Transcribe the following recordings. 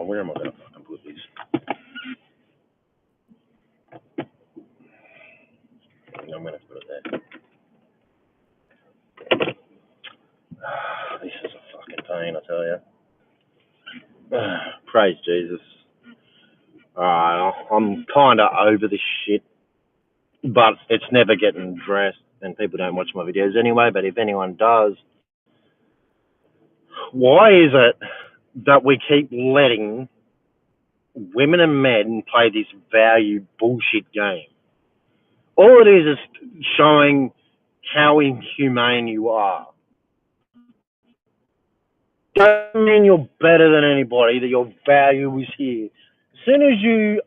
where am I going to fucking put this? I'm going to put it there. This is a fucking pain, I tell you. Praise Jesus. Alright, I'm kind of over this shit, but it's never getting addressed, and people don't watch my videos anyway, but if anyone does, why is it that we keep letting women and men play this value bullshit game? All it is showing how inhumane you are. Doesn't mean you're better than anybody, that your value is here. As soon as you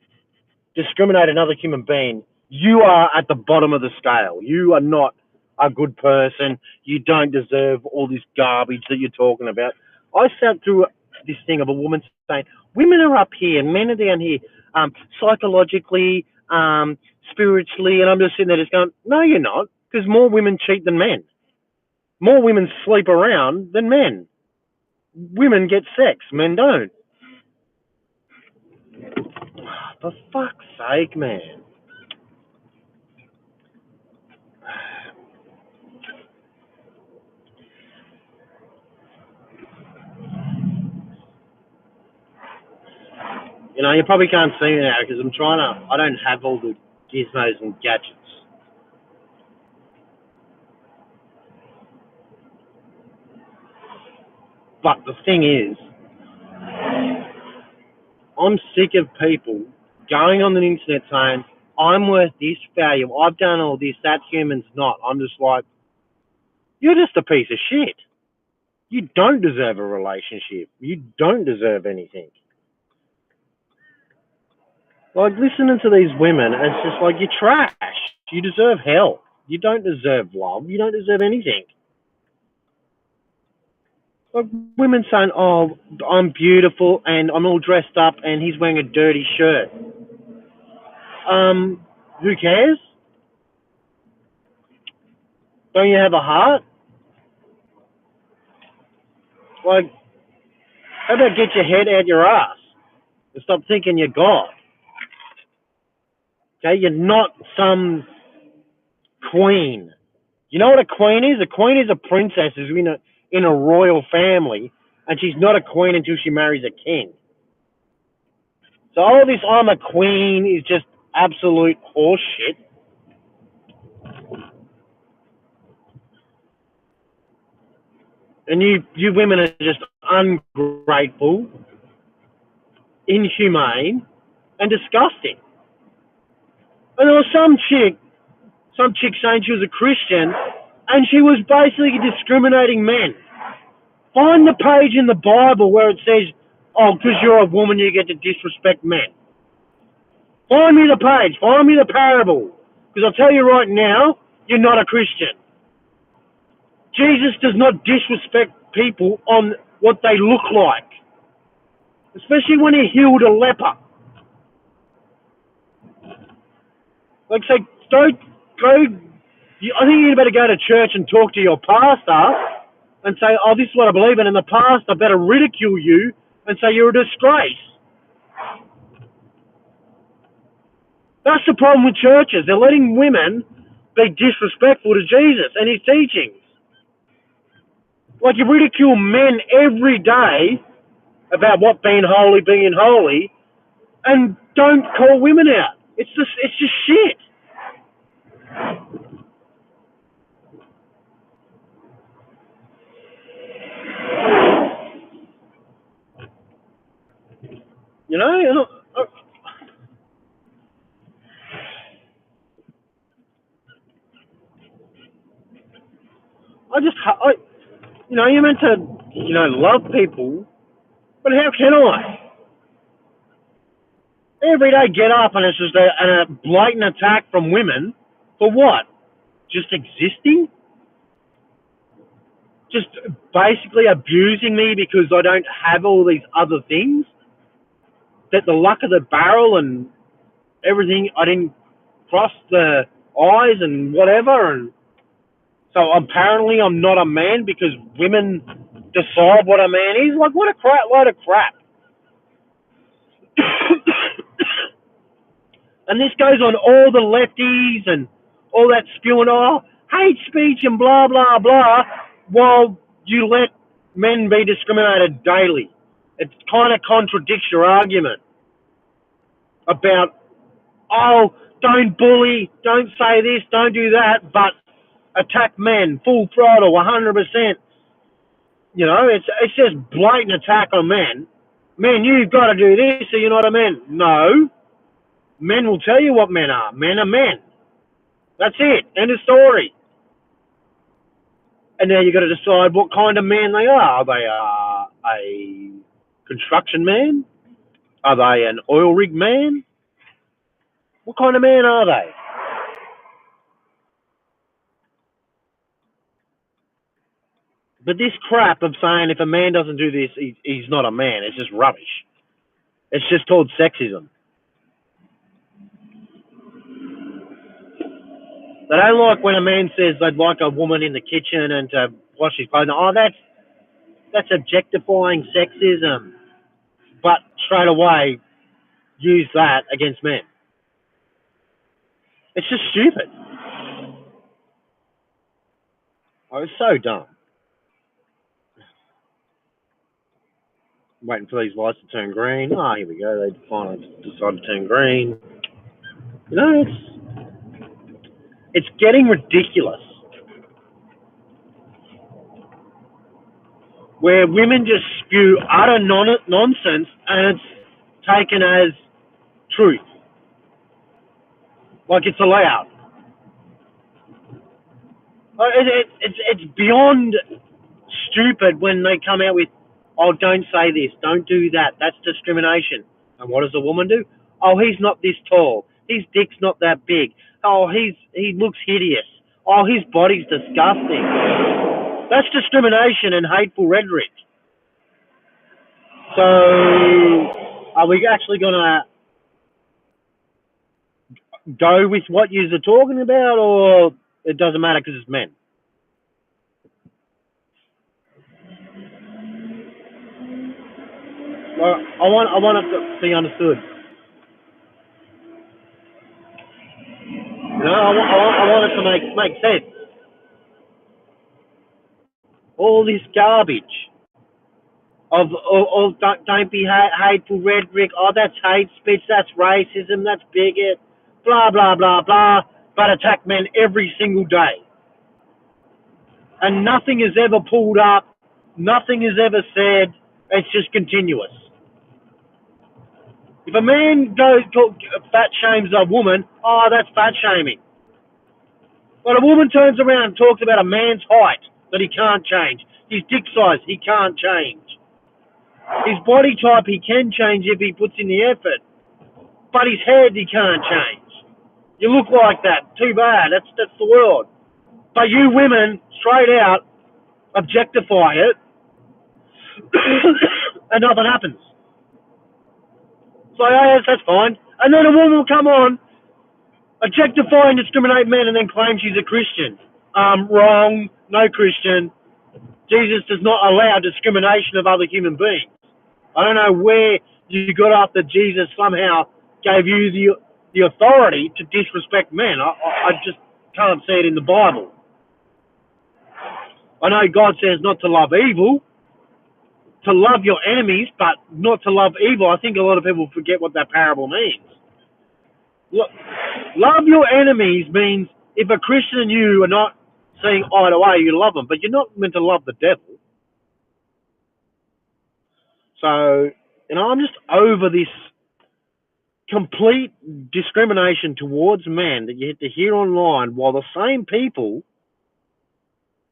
discriminate another human being, you are at the bottom of the scale. You are not a good person. You don't deserve all this garbage that you're talking about. I sat through this thing of a woman saying, women are up here, men are down here, psychologically, spiritually, and I'm just sitting there just going, no, you're not, because more women cheat than men. More women sleep around than men. Women get sex, men don't. For fuck's sake, man. You know, you probably can't see me now because I don't have all the gizmos and gadgets. But the thing is, I'm sick of people going on the internet saying, I'm worth this value, I've done all this, that human's not. I'm just like, you're just a piece of shit. You don't deserve a relationship. You don't deserve anything. Like, listening to these women, it's just like, you're trash. You deserve hell. You don't deserve love. You don't deserve anything. Like, women saying, oh, I'm beautiful and I'm all dressed up and he's wearing a dirty shirt. Who cares? Don't you have a heart? Like, how about get your head out your ass and stop thinking you're God? Okay, you're not some queen. You know what a queen is? A queen is a princess who's in a royal family, and she's not a queen until she marries a king. So all this I'm a queen is just absolute horseshit. And you women are just ungrateful, inhumane, and disgusting. And there was some chick saying she was a Christian, and she was basically discriminating men. Find the page in the Bible where it says, oh, because you're a woman, you get to disrespect men. Find me the page. Find me the parable. Because I'll tell you right now, you're not a Christian. Jesus does not disrespect people on what they look like, especially when he healed a leper. Like, say, don't go. I think you better go to church and talk to your pastor and say, oh, this is what I believe in, and the pastor better ridicule you and say you're a disgrace. That's the problem with churches. They're letting women be disrespectful to Jesus and his teachings. Like, you ridicule men every day about what being holy, and don't call women out. It's just shit. You know, you're meant to, love people, but how can I? Every day get up and it's just a blatant attack from women for what? Just existing? Just basically abusing me because I don't have all these other things? That the luck of the barrel and everything, I didn't cross the I's and whatever, and so apparently I'm not a man because women decide what a man is? Like, what a load of crap. And this goes on all the lefties and all that spewing, hate speech and blah, blah, blah, while you let men be discriminated daily. It kind of contradicts your argument about, don't bully, don't say this, don't do that, but attack men, full throttle, 100%. You know, it's just blatant attack on men. Men, you've got to do this or you're not a man. No. Men will tell you what men are. Men are men. That's it. End of story. And now you've got to decide what kind of man they are. Are they a construction man? Are they an oil rig man? What kind of man are they? But this crap of saying if a man doesn't do this, he's not a man, it's just rubbish. It's just called sexism. They don't like when a man says they'd like a woman in the kitchen and to wash his clothes. That's objectifying sexism. But straight away, use that against men. It's just stupid. Oh, it's so dumb. Waiting for these lights to turn green. Oh, here we go. They finally decided to turn green. You know, it's getting ridiculous. Where women just spew utter nonsense and it's taken as truth. Like it's allowed. It's beyond stupid when they come out with, don't say this, don't do that, that's discrimination. And what does a woman do? Oh, he's not this tall. His dick's not that big. Oh, he looks hideous. Oh, his body's disgusting. That's discrimination and hateful rhetoric. So, are we actually going to go with what you're talking about, or it doesn't matter because it's men? Well, I want it to be understood. You know, I want it to make sense. All this garbage of don't be hateful rhetoric. Oh, that's hate speech. That's racism. That's bigot. Blah blah blah blah. But attack men every single day, and nothing is ever pulled up. Nothing is ever said. It's just continuous. If a man goes fat shames a woman, that's fat shaming. But a woman turns around and talks about a man's height that he can't change, his dick size he can't change, his body type he can change if he puts in the effort, but his head he can't change. You look like that, too bad. That's the world. But you women, straight out, objectify it, and nothing happens. So yes, that's fine. And then a woman will come on, objectify and discriminate men, and then claim she's a Christian. Wrong. No Christian. Jesus does not allow discrimination of other human beings. I don't know where you got up that Jesus somehow gave you the authority to disrespect men. I just can't see it in the Bible. I know God says not to love evil, to love your enemies, but not to love evil. I think a lot of people forget what that parable means. Look, love your enemies means if a Christian and you are not seeing eye to eye, you love them, but you're not meant to love the devil. So, I'm just over this complete discrimination towards men that you have to hear online, while the same people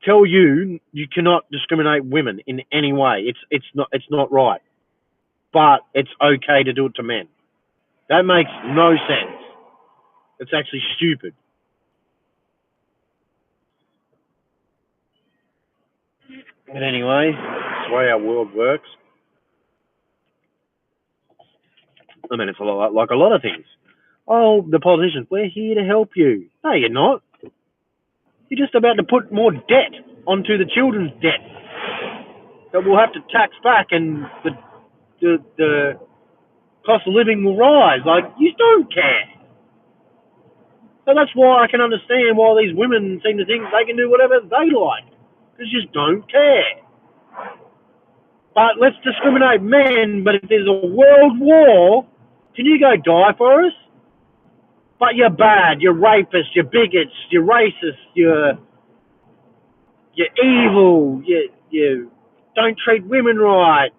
tell you you cannot discriminate women in any way. It's not right. But it's okay to do it to men. That makes no sense. It's actually stupid. But anyway, that's the way our world works. I mean, it's a lot like a lot of things. Oh, the politicians, we're here to help you. No, you're not. You're just about to put more debt onto the children's debt that we'll have to tax back, and the cost of living will rise. Like, you don't care. So that's why I can understand why these women seem to think they can do whatever they like. Because you just don't care. But let's discriminate men, but if there's a world war, can you go die for us? But you're bad, you're rapists, you're bigots, you're racists, you're evil, you don't treat women right.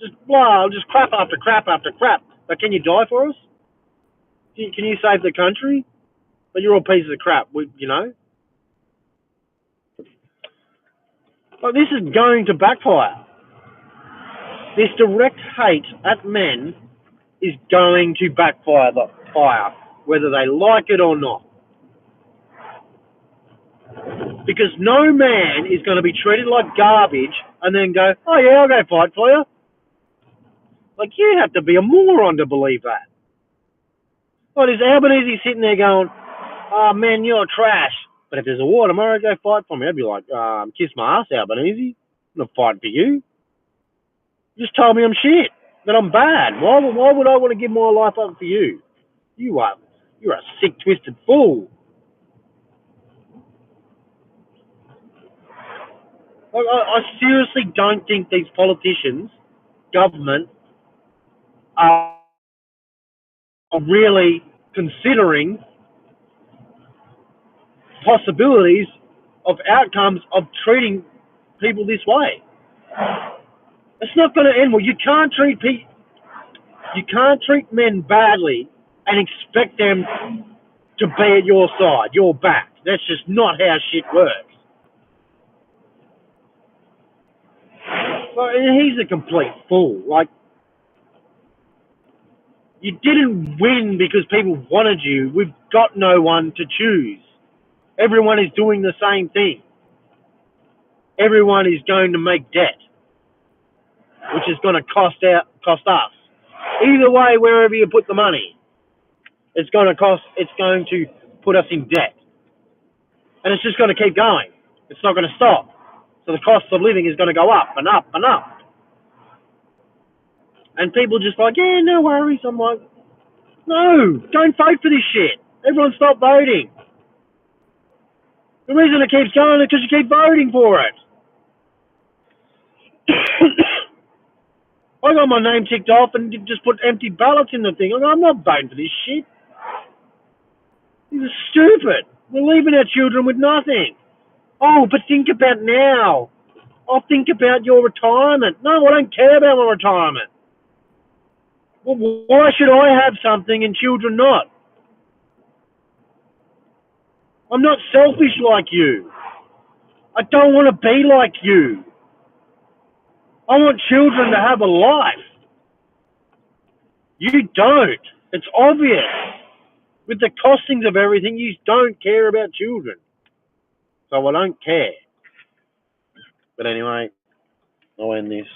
Just blah, just crap after crap after crap. But can you die for us? Can you save the country? But you're all pieces of crap, you know? But this is going to backfire. This direct hate at men is going to backfire, whether they like it or not. Because no man is going to be treated like garbage and then go, oh yeah, I'll go fight for you. Like, you have to be a moron to believe that. Well, is Albanese sitting there going, oh man, you're trash. But if there's a war tomorrow, go fight for me. I'd be like, kiss my ass, Albanese. I'm not fighting for you. You just told me I'm shit, that I'm bad. Why would I want to give my life up for you? You're a sick, twisted fool. Like, I seriously don't think these politicians, government, are really considering possibilities of outcomes of treating people this way. It's not going to end well. You can't treat men badly and expect them to be at your side, your back. That's just not how shit works. Well, he's a complete fool. Like, you didn't win because people wanted you. We've got no one to choose. Everyone is doing the same thing. Everyone is going to make debt, which is going to cost us. Either way, wherever you put the money, it's going to put us in debt. And it's just going to keep going. It's not going to stop. So the cost of living is going to go up and up and up. And people just like, yeah, no worries. I'm like, no, don't vote for this shit. Everyone stop voting. The reason it keeps going is because you keep voting for it. I got my name ticked off and just put empty ballots in the thing. I'm not voting for this shit. This is stupid. We're leaving our children with nothing. Oh, but think about now. I'll think about your retirement. No, I don't care about my retirement. Well, why should I have something and children not? I'm not selfish like you. I don't want to be like you. I want children to have a life. You don't. It's obvious. With the costings of everything, you don't care about children. So I don't care. But anyway, I'll end this.